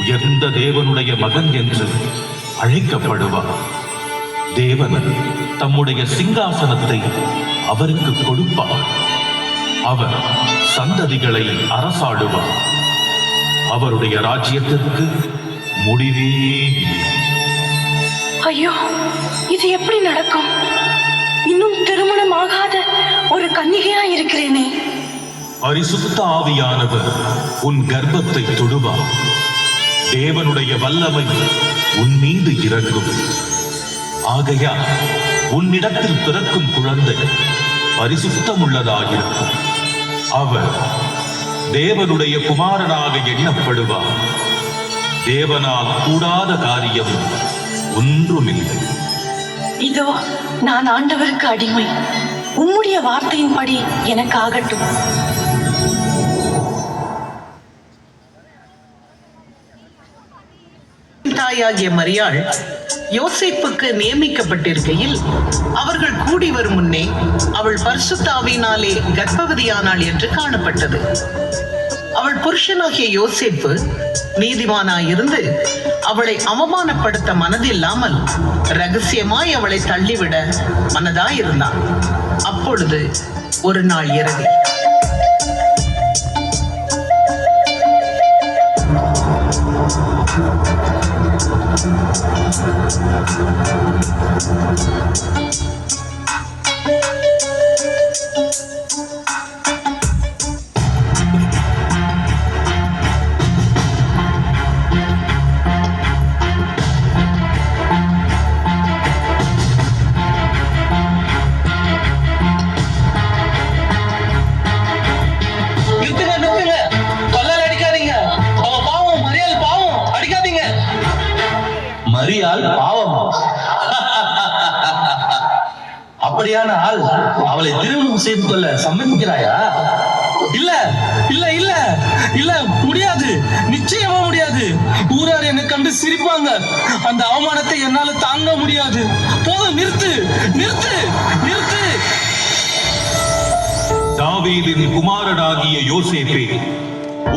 உயர்ந்த தேவனுடைய மகன் என்று அழைக்கப்படுவார். தேவன் தம்முடைய சிங்காசனத்தை அவருக்கு கொடுப்பார். அவர் சந்ததிகளை அரசாடுவார். அவருடைய ராஜ்யத்திற்கு முடிவே இல்லை. ஐயோ, இது எப்படி நடக்கும்? இன்னும் திருமணம் ஆகாத ஒரு கன்னிகையா இருக்கிறேனே. பரிசுத்த ஆவியானவர் உன் கர்ப்பத்தை தொடுவார். தேவனுடைய வல்லமை உன் மீது இறங்கும். ஆகையால் உன்னிடத்தில் பிறக்கும் குழந்தை பரிசுத்தம் உள்ளதாயிருக்கும். அவர் தேவனுடைய குமாரனாக எண்ணப்படுவார். தேவனால் கூடாத காரியம் ஒன்றுமில்லை. இதோ நான் ஆண்டவருக்கு அடிமை. உம்முடைய வார்த்தையின்படி எனக்கு ஆகட்டும். தாயாகிய மரியாள் யோசேப்புக்கு நியமிக்கப்பட்டிருக்கையில் அவர்கள் கூடி வரும் முன்னே அவள் பரிசுத்த ஆவியினாலே கர்ப்பவதியானாள் என்று காணப்பட்டது. அவள் புருஷனாகிய யோசேப்பு நீதிமானாயிருந்து அவளை அவமானப்படுத்த மனதில்லாமல் ரகசியமாய் அவளை தள்ளிவிட மனதாயிருந்தான். அப்பொழுது ஒரு நாள் இரவில் மரியாள் பாவம். அப்படியானால் அவளை திருமணம் செய்து கொள்ள சம்மதிக்கிறாயா? இல்ல இல்ல இல்ல இல்ல, முடியாது, நிச்சயமா முடியாது. ஊரார் என்னை கண்டு சிரிப்பாங்க. அந்த அவமானத்தை என்னால தாங்க முடியாது. போதும், நிறுத்து நிறுத்து நிறுத்து. தாவீதின் குமாரனாகிய யோசேப்பே,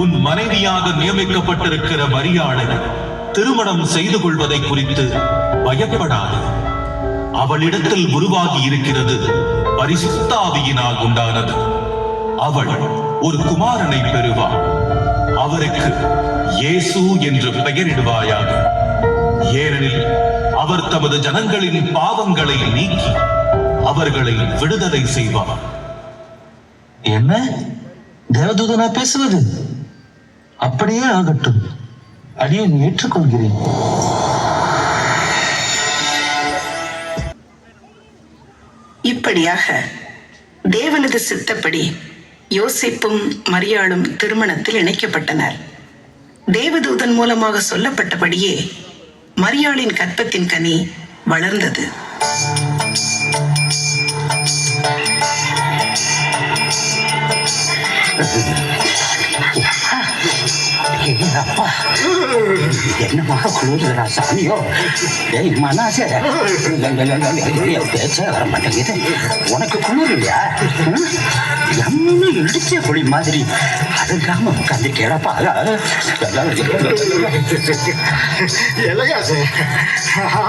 உன் மனைவியாக நியமிக்கப்பட்டிருக்கிற மரியாளை திருமணம் செய்து கொள்வதை குறித்து பயப்படாது. அவளிடத்தில் உருவாகி இருக்கிறது பரிசுத்த ஆவியினால் உண்டானது. அவள் ஒரு குமாரனை பெறுவாள். அவருக்கு இயேசு என்று பெயரிடுவாயாக. ஏனெனில் அவர் தமது ஜனங்களின் பாவங்களை நீக்கி அவர்களை விடுதலை செய்வார். என்ன தேவதூதனா பேசுவது? அப்படியே ஆகட்டும், அடியேன் ஏற்றுக்கொள்கிறேன். இப்படியாக தேவனது சித்தப்படி யோசேப்பும் மரியாளும் திருமணத்தில் இணைக்கப்பட்டனர். தேவதூதன் மூலமாக சொல்லப்பட்டபடியே மரியாளின் கர்ப்பத்தின் கனி வளர்ந்தது. அப்பா, என்னமாக குளிர்கிறா சாமியோ. மனாசே, பேச்சே வர மாட்டேங்குது. உனக்கு குளிர் இல்லையா? எம்மனு இடிச்ச புளி மாதிரி அதுக்காம உட்காந்து கேடப்பா.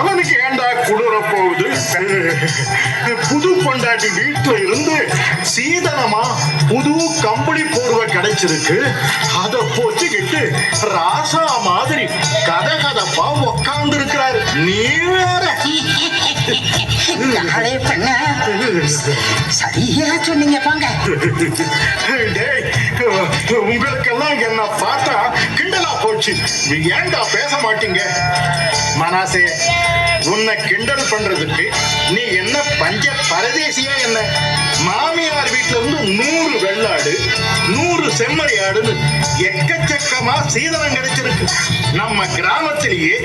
அவனுக்கு ஏண்டா குளிர போகுது? புது பொண்டாட்டி வீட்டுல இருந்து சீதனமா புது கம்பளி போர்வை கிடைச்சிருக்கு. அதை போச்சுக்கிட்டு ராசா மாதிரி கதகதப்பா உக்காந்து இருக்கிறாரு. நீ வேற சரியா சொன்னீங்க. பாங்க, உங்களுக்கெல்லாம் என்ன பார்த்தா கிண்டலா போச்சு. ஏண்டா பேச மாட்டீங்க? மனாசே, உன்னை கிண்டல் பண்றதுக்கு நீ என்ன பஞ்ச பரதேசியா? என்ன மாமியார் வீட்டுல இருந்து 100 வெள்ளாடு 100 செம்மறி ஆடுன்னு எக்கச்சக்கமா சீதனம் கிடைச்சிருக்கு. நம்ம கிராமத்திலேயே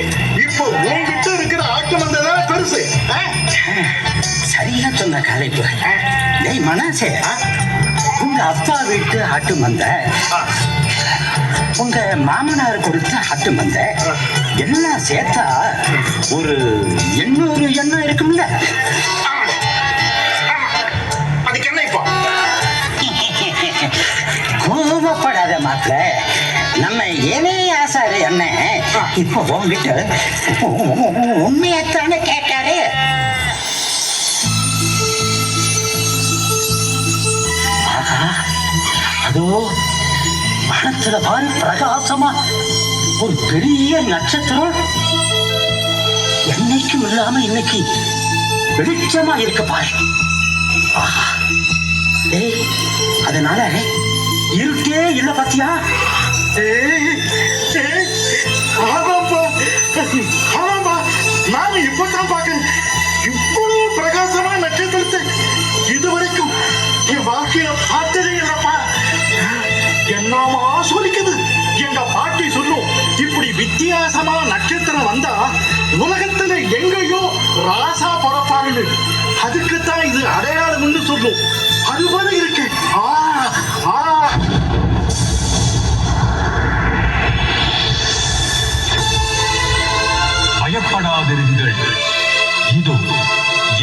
இப்போ உங்ககிட்ட இருக்கிற ஆட்டு மந்தைதான் பெருசு. சரியா சொன்ன கலைப்பு. டேய் மனாசே, உங்க அப்பா வீட்டு ஆட்டு மந்த, உங்க மாமனார் கொடுத்த ஆட்டு மந்த எல்லாம் சேர்த்தா ஒரு 800 எண்ணம் இருக்கும்ல. அதுக்கு என்ன இப்போ? கோபப்படாத மாப்பிள்ள, நம்ம ஏனே ஆசாரு என்ன இப்போ உங்ககிட்ட உண்மையத்தானே கேட்டாரு. ஆஹா, அதோ வானத்துல பாரு பிரகாசமா ஒரு பெரிய நட்சத்திரம் என்னைக்கும் இல்லாம இன்னைக்கு வெளிச்சமா இருக்கு பாரு. ஆஹா, ஏய், அதனால இருட்டே இல்ல பாத்தியா? ஆமாப்பா, ஆமாப்பா, நானும் இப்பதான் பாக்குறேன். இவ்வளவு பிரகாசமா நட்சத்திரத்தை இதுவரைக்கும் என் வாழ்க்கையில பார்த்ததே இல்லப்பா. என்னமா சொல்லிக்குது எங்க பாட்டி சொல்லும். இப்படி வித்தியாசமா நட்சத்திரம் வந்தா உலகத்துல எங்கேயோ ராசா பிறப்பாங்க. அதுக்குத்தான் இது அடையாளம்னு சொல்லும். அதுபோல இருக்கு. பயப்படாதிருங்கள். இதோ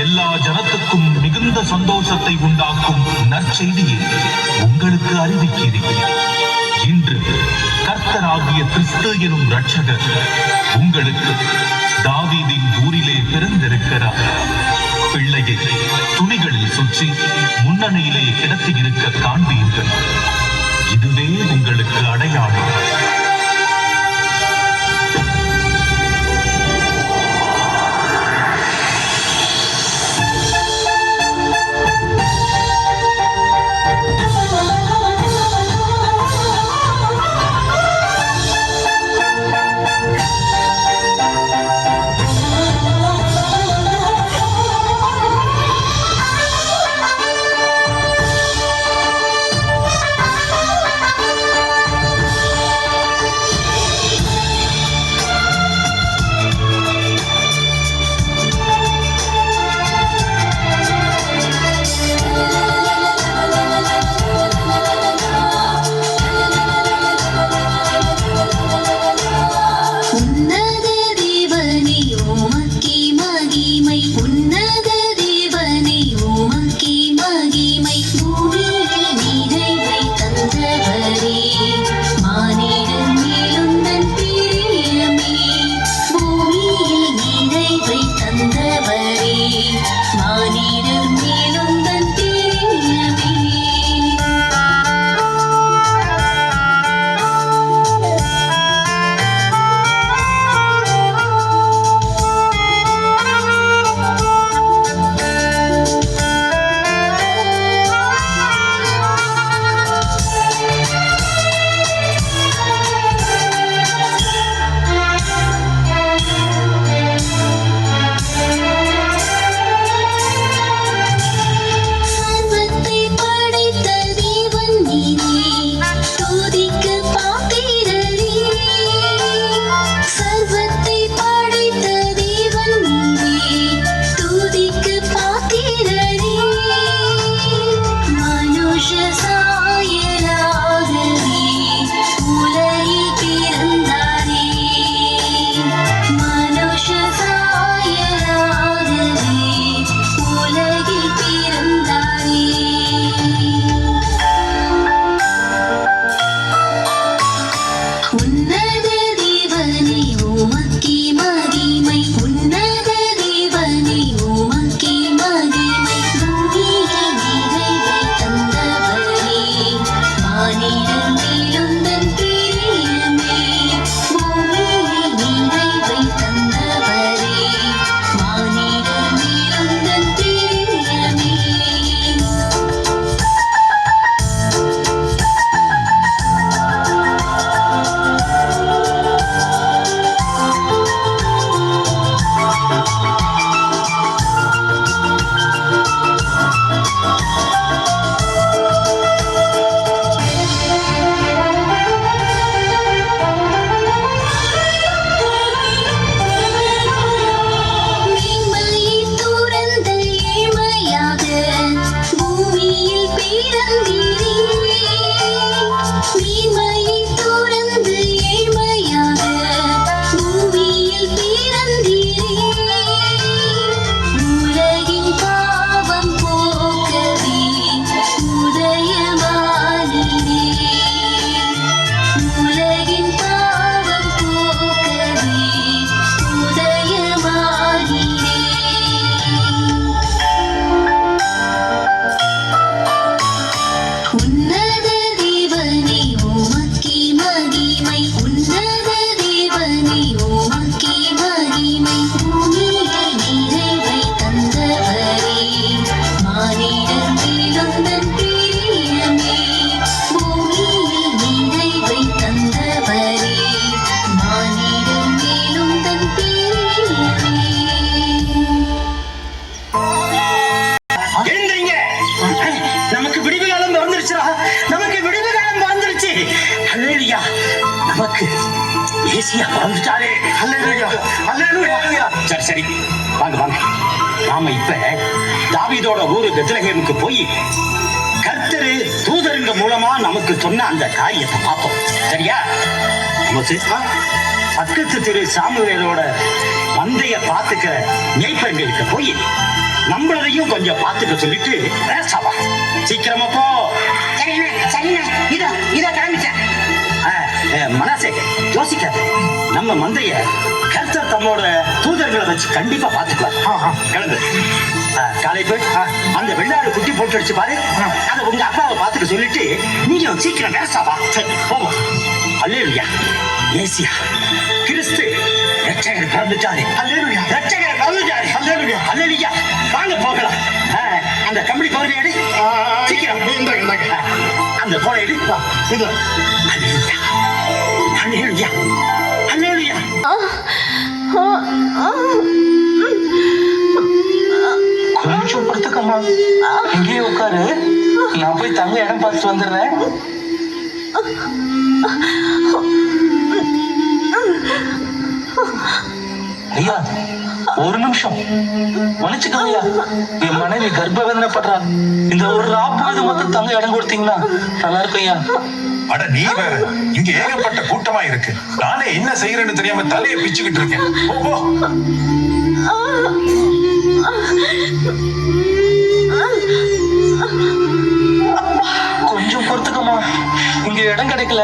எல்லா ஜனத்துக்கும் மிகுந்த சந்தோஷத்தை உண்டாக்கும் நற்செய்தியை உங்களுக்கு அறிவிக்கிறேன். இன்று கர்த்தராகிய கிறிஸ்து எனும் இரட்சகர் உங்களுக்கு தாவீதின் ஊரிலே பிறந்திருக்கிறார். பிள்ளையை துணிகளில் சுற்றி முன்னணியிலே கிடத்தி இருக்க காண்பீர்கள். இதுவே உங்களுக்கு அடையாளம். வந்துட்டாரே. சரி சரி, வாங்க வாங்க. நாம இப்ப தாவீதோட ஊரு பெத்லகேமுக்கு போய் கர்த்தரு தூதருங்க மூலமா நமக்கு சொன்ன அந்த காரியத்தை பார்ப்போம். சரியா? பக்கத்து திரு சாமுவேலோட மந்தைய பார்த்துக்கிற மேய்ப்பர்களுக்கு போய் நம்மளதையும் கொஞ்சம் பார்த்துக்க சொல்லிட்டு பேசாவா. சீக்கிரமா போ. மனசே யோசிக்காத. நம்ம மந்தைய கர்த்தர் தம்மோட தூதர்களை வச்சு கண்டிப்பா பார்த்துக்கலாம். கிளம்பு. காலை போய் அந்த வெள்ளாடு குட்டி போட்டு அடிச்சு பாரு. அதை உங்க அப்பாவை பார்த்துக்க சொல்லிட்டு நீங்க சீக்கிரம் பேசாவா. சரி போவோம். அல்லேலூயா. ஏசியா கிறிஸ்து ரட்சகர் பிறந்துட்டாரு. அல்லேலூயா. ரட்சகர் பிறந்துட்டாரு. அல்லேலூயா. அல்லேலூயா. வாங்க போகலாம். அந்த கம்பளி பகுதி எடு. சீக்கிரம் அந்த போல எடு. அல்லேலூயா. அல்லேலூயா. அல்லேலூயா. கொஞ்சம் பொறுத்துக்கம்மா, இங்கேயே உட்காரு. நான் போய் தங்க இடம் பார்த்துட்டு வந்துடுறேன். ஐயா ஒரு நிமிஷம் மன்னிச்சுக்கோங்க. என் மனைவி கர்ப்ப வேதனைப்படுறா. இந்த ஒரு ராப்பொழுது மட்டும் தங்க இடம் கொடுத்தீங்களா நல்லா இருக்கும் ஐயா. அட நீ வேற, இங்க ஏகப்பட்ட கூட்டமா இருக்கு. நானே என்ன செய்யறேன்னு தெரியாம தலையை பிச்சுக்கிட்டு இருக்கேன். போ. கொஞ்சம் பொறுத்துக்கம்மா, இங்க இடம் கிடைக்கல,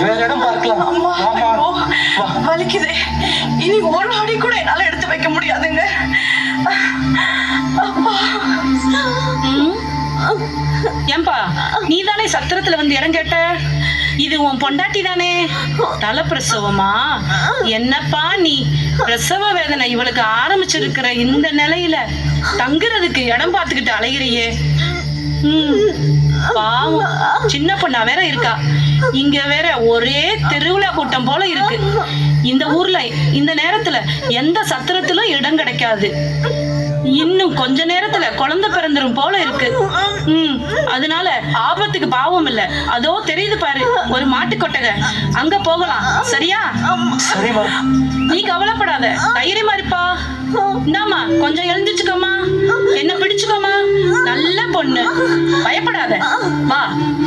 வேற இடம் பார்க்கலாம். வலிக்குதே. இனி ஒரு அடி கூட என்னால எடுத்து வைக்க முடியாதுங்க. ஏம்பா, நீ தானே சத்திரத்துல வந்து இடம் கேட்ட? இது உன் பொண்டாட்டி தானே? தலை பிரசவமா? என்னப்பா நீ பிரசவ வேதனை இவளுக்கு ஆரம்பிச்சிருக்கிற இந்த நிலையில தங்குறதுக்கு இடம் பார்த்துக்கிட்டு அலைகிறியே. பாவம், சின்ன பொண்ணா வேற இருக்கா. இங்க வேற ஒரே திருவிழா கூட்டம் போல இருக்கு. இந்த ஊர்ல இந்த நேரத்துல எந்த சத்திரத்திலும் இடம் கிடைக்காது. இன்னும் கொஞ்ச நேரத்துல குழந்தை பிறந்துரும் போல இருக்கு. அதனால ஆபத்துக்கு பாவம் இல்ல. அதோ தெரியுது பாரு ஒரு மாட்டு கொட்டகை, அங்க போகலாம். சரியா? சரிம்மா. நீ கவலைப்படாத, தைரியமா இருப்பா. இந்தாமா கொஞ்சம் எழுந்துச்சுக்கோமா, என்ன பிடிச்சுக்கோமா. நல்ல பொண்ணு, பயப்படாத. வா,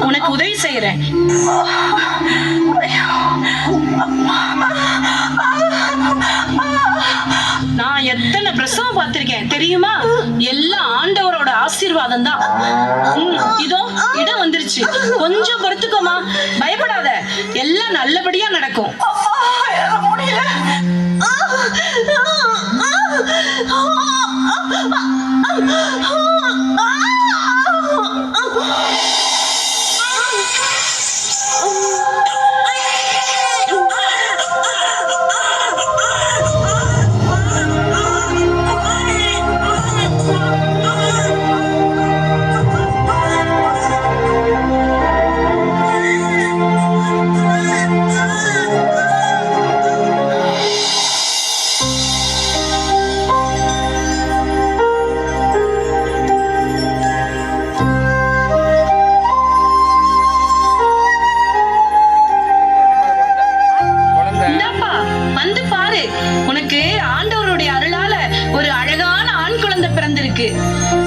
உனக்கு உதவி செய்யறேன். நான் எத்தனை பிரசவம் பார்த்திருக்கேன் தெரியுமா? எல்லாம் ஆண்டவரோட ஆசீர்வாதம் தான். இதோ இடம் வந்துருச்சு. கொஞ்சம் பொறுத்துக்கோமா, பயப்படாத. எல்லாம் நல்லபடியா நடக்கும். முடியல.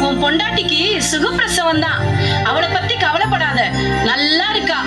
உன் பொண்டாட்டிக்கு சுகப்பிரசவம் தான். அவளை பத்தி கவலைப்படாத, நல்லா இருக்கா.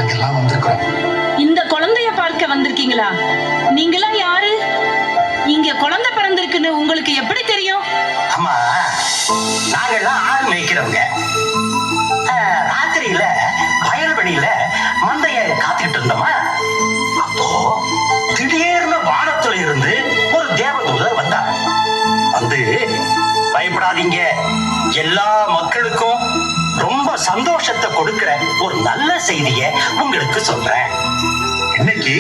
நாங்கெல்லாம் வந்திருக்கிறோம். இந்த குழந்தைய பார்க்க வந்திருக்கீங்களா? நீங்களாம் யாரு? இங்க குழந்தை பிறந்திருக்குன்னு உங்களுக்கு எப்படி தெரியும்? அம்மா, நாங்கெல்லாம் ஆடு மேய்க்கிறவங்க. ராத்திரியில வயல்வெளியில மந்தைய காத்துக்கிட்டு இருந்தோமா, அப்போ திடீர்னு வானத்துல இருந்து ஒரு தேவதூதர் வந்தார். வந்து, பயப்படாதீங்க, எல்லா மக்களுக்கும் ரொம்ப சந்தோஷத்தை கொடுக்கிற ஒரு நல்ல செய்தியை உங்களுக்கு சொல்றேன். இன்னைக்கு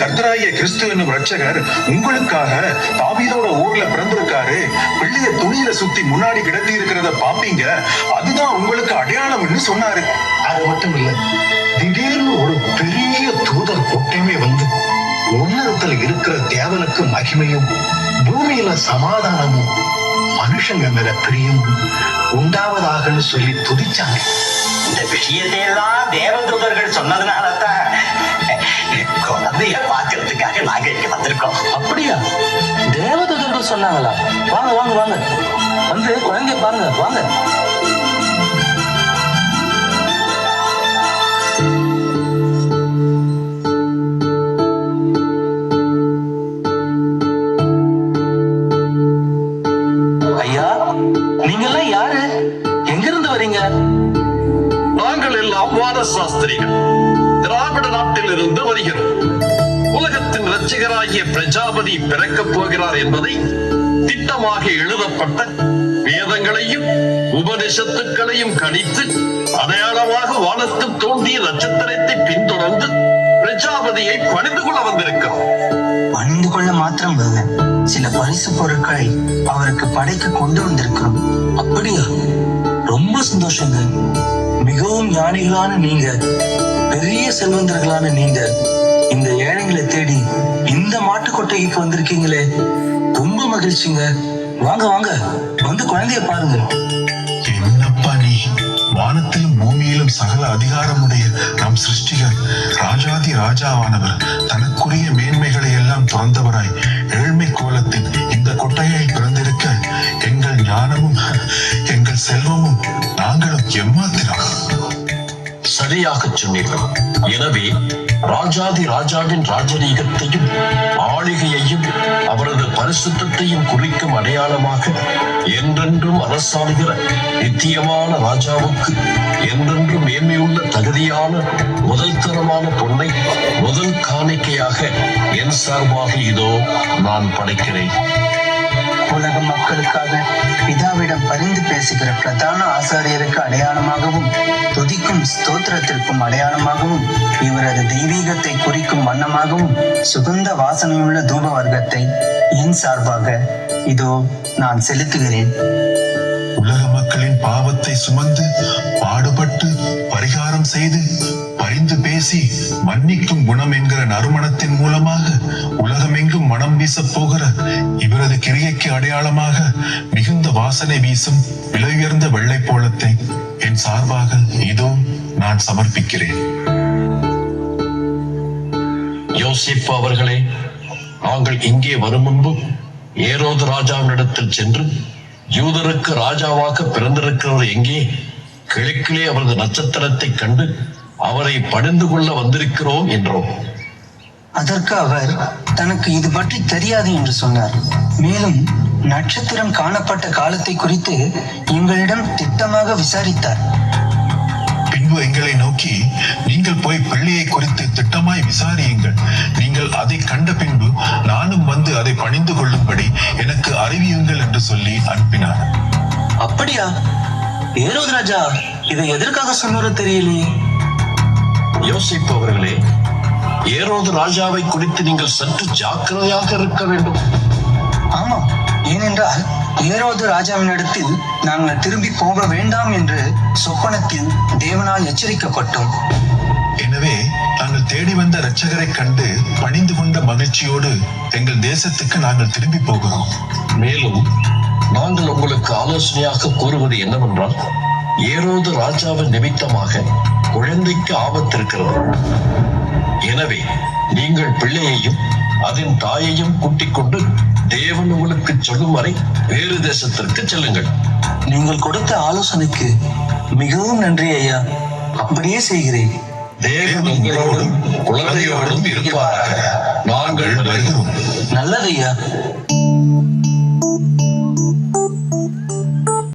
கர்த்தராகிய கிறிஸ்து என்னும் ரட்சகர் உங்களுக்காக தாவீதோட ஊர்ல பிறந்திருக்காரு. பிள்ளைய துணியில சுத்தி முன்னாடி கிடத்தி இருக்கிறத பாப்பீங்க, அதுதான் உங்களுக்கு அடையாளம்னு சொன்னாரு. அது மட்டும் இல்ல, திடீர்னு ஒரு பெரிய தூதர் கூட்டமே வந்து உன்னதத்துல இருக்கிற தேவனுக்கு மகிமையும் பூமியில சமாதானமும் மனுஷங்க மேல பிரியும் உண்டாவதாகன்னு சொல்லி துதிச்சாங்க. இந்த விஷயத்தை எல்லாம் தேவதூதர்கள் சொன்னதுனாலதான் குழந்தைய பார்க்கறதுக்காக நாங்க இங்க வந்திருக்கோம். அப்படியா? தேவதூதர்கள் சொன்னாங்களா? வாங்க வாங்க வாங்க, வந்து குழந்தைய பாருங்க, வாங்க. ஐயா, நீங்கெல்லாம் யாரு? எங்கிருந்து வரீங்க? நாங்கள் எல்லாம் வானசாஸ்திரிகள், திராவிட நாட்டில் இருந்து வருகிறோம். உலகத்தின் இரட்சகராகிய பிரஜாபதி பிறக்கப் போகிறார் என்பதை திட்டமாக எழுதப்பட்ட வேதங்களையும் உபனிஷத்துக்களையும் கணித்து அடையாளமாக வானத்தில் தோன்றிய நட்சத்திரத்தை பின்தொடர்ந்து பிரஜாபதியை பணிந்து கொள்ள வந்திருக்கிறோம். பணிந்து கொள்ள மாத்திரம் வரல, சில பரிசு பொருட்களை அவருக்கு படைக்க கொண்டு வந்திருக்கிறோம். அப்படியா? ரொம்ப சந்தோஷங்க. மிகவும் ஞானிகளான நீங்க, பெரிய செல்வந்தர்களான நீங்க இந்த ஏழைகளை தேடி இந்த மாட்டு கொட்டைக்கு வந்திருக்கீங்களே, ரொம்ப மகிழ்ச்சிங்க. வாங்க வாங்க, வந்து குழந்தைய பாருங்க. என்னப்பா நீ, வானத்திலும் பூமியிலும் சகல அதிகாரமுடைய நம் சிருஷ்டிகர் ராஜாதி ராஜாவானவர் தனக்குரிய மேன்மைகளை எல்லாம் துறந்தவராய் ஏழ்மை கோலத்தின் இந்த கொட்டையில் பிறந்திருக்க எங்கள் ஞானமும் எங்கள் செல்வமும் நாங்களும் எம்மாத்திரம். சரியாக சொன்னீர்கள். எனவே ராஜாதி ராஜாவின் ராஜரீகத்தையும் ஆளுகையையும் அவரது பரிசுத்தையும் குறிக்கும் அடையாளமாக என்றென்றும் அரசாளுகிற நித்தியமான ராஜாவுக்கு என்றென்றும் மேன்மையுள்ள தகுதியான முதல் தரமான பொன்னை முதல் காணிக்கையாக என் சார்பாக இதோ நான் படைக்கிறேன். உலக மக்களுக்காக பிதாவிடம் பரிந்து பேசுகிற பிரதான ஆசாரியருக்கு அடையாளமாகவும் துதிக்கும் ஸ்தோத்திரத்திற்கும் அடையாளமாகவும் இவரது தெய்வீகத்தை குறிக்கும் வண்ணமாகவும் சுகந்த வாசனையுள்ள தூப வர்க்கத்தை என் சார்பாக இதோ நான் செலுத்துகிறேன். உலக மக்களின் பாவத்தை சுமந்து பாடுபட்டு பரிகாரம் செய்து பரிந்து பேசி மன்னிக்கும் குணம் என்கிற நறுமணத்தின் மூலமாக உலகமெங்கும் மனம் வீச போகிற இவரது கிரியைக்கு அடையாளமாக மிகுந்த வாசனை வீசும் விலை உயர்ந்த வெள்ளை போலத்தை என் சார்பாக இதோ நான் சமர்ப்பிக்கிறேன். யோசிப்பு அவர்களே, நாங்கள் இங்கே வரும் முன்பு ஏரோது ராஜாவினிடத்தில் சென்று யூதருக்கு ராஜாவாக பிறந்திருக்கிறவர் எங்கே, கிழக்கிலே அவரது நட்சத்திரத்தை கண்டு அவரை பணிந்து கொள்ள வந்திருக்கிறோம் என்றோம். அதற்கு அவர் தனக்கு இது பற்றி தெரியாது என்று சொன்னார். மேலும் நட்சத்திரம் காணப்பட்ட காலத்தை குறித்து எங்களிடம் திட்டமாக விசாரித்தார். பின்பு எங்களை நோக்கி, நீங்கள் போய் பிள்ளையை குறித்து திட்டமாய் விசாரியுங்கள், நீங்கள் அதை கண்ட பின்பு நானும் வந்து அதை பணிந்து கொள்ளும்படி எனக்கு அறிவியுங்கள் என்று சொல்லி அனுப்பினார். அப்படியா? ஏரோது ராஜா இதை எதற்காக சொன்னாரோ தெரியலையே. யோசிப்பு அவர்களே, ஏரோது ராஜாவை குறித்து நீங்கள் சற்று ஜாக்கிரதையாக இருக்க வேண்டும். ஆமாம், ஏனென்றால் ஏரோது ராஜாவினிடத்தில் நாங்கள் திரும்பி போக வேண்டாம் என்று சொப்பனத்தில் தேவனால் எச்சரிக்கப்பட்டோம். எனவே நாங்கள் தேடி வந்த இரட்சகரை கண்டு பணிந்து கொண்ட மகிழ்ச்சியோடு எங்கள் தேசத்துக்கு நாங்கள் திரும்பி போகிறோம். மேலும் நாங்கள் உங்களுக்கு ஆலோசனையாக கூறுவது என்னவென்றால், ஏரோது ராஜாவின் நிமித்தமாக குழந்தைக்கு ஆபத்து இருக்கிறது. எனவே நீங்கள் பிள்ளையையும் அதன் தாயையும் கூட்டிக் கொண்டு தேவன் உங்களுக்கு சொல்லும் வரை வேறு தேசத்திற்கு செல்லுங்கள். நீங்கள் கொடுத்த ஆலோசனைக்கு மிகவும் நன்றி ஐயா. அப்படியே செய்கிறேன். தேவன் உங்களோடும் குழந்தையோடும் இருப்பாராக. நாங்கள் வருகிறோம். நல்லதையா